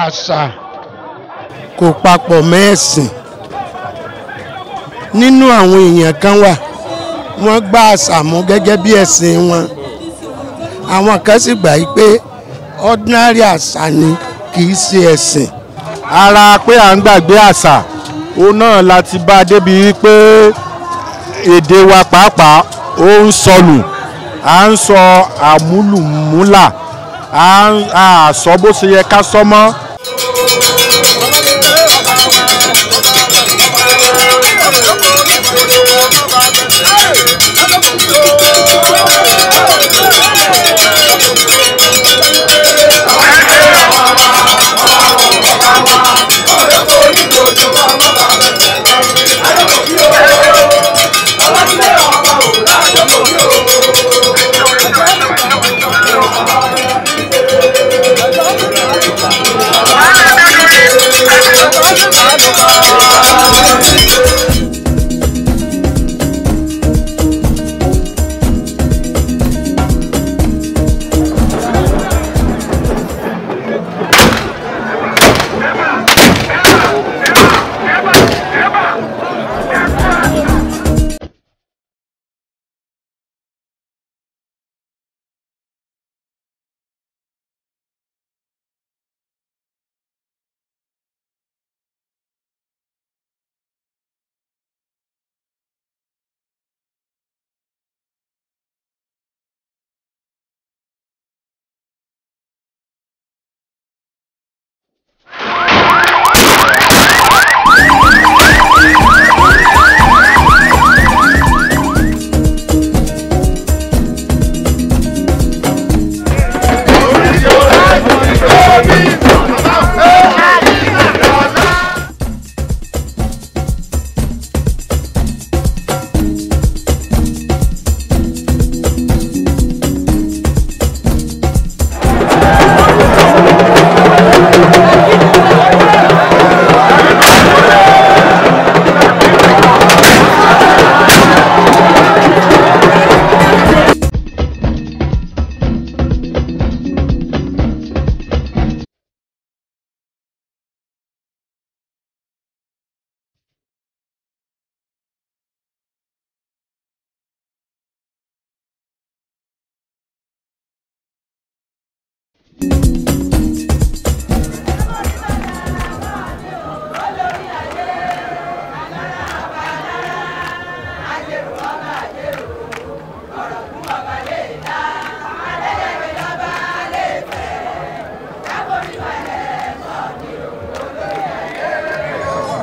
àṣà kò papọ̀ mẹ́sìn. Nínú àwọn èèyàn kan wà wọ́n gbà àṣà mú gẹ́gẹ́ bí ẹ̀sìn wọn. Àwọn kan sì gbà pé ordinary àṣà ni kì í ṣe ẹ̀sìn. Ara pé à ń gbàgbé àṣà òun náà láti bá débi wípé èdè wa pàápàá ó ń sọnù. À ń sọ àmúlùmúlà, à sọ bó ṣe yẹ ká sọ mọ́.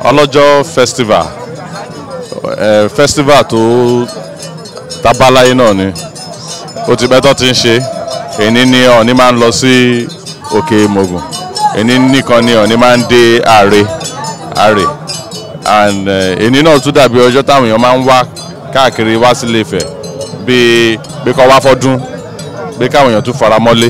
Ọlọ́jọ́ festival tó tabaláyé náà ni ó ti bẹ́tọ̀ ti ń ṣe. Èní ni Ọọ̀ni máa ń lọ sí Òkè Ìmọ̀gùn, èní nìkan ni Ọọ̀ni máa ń dé Àrè and èní náà tún dàbí ọjọ́ táwọn èèyàn máa ń wá káàkiri wá sí Ilé-Ifẹ̀ bíi pé kó wá fọ́dún, pé káwọn èèyàn tún fara mọ́lé.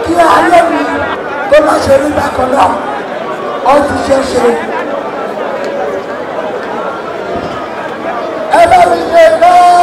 Kí ayé mi tó má ṣe rí bákan náà, ó ti ṣe ṣe. Ẹ bá mi ṣe náà.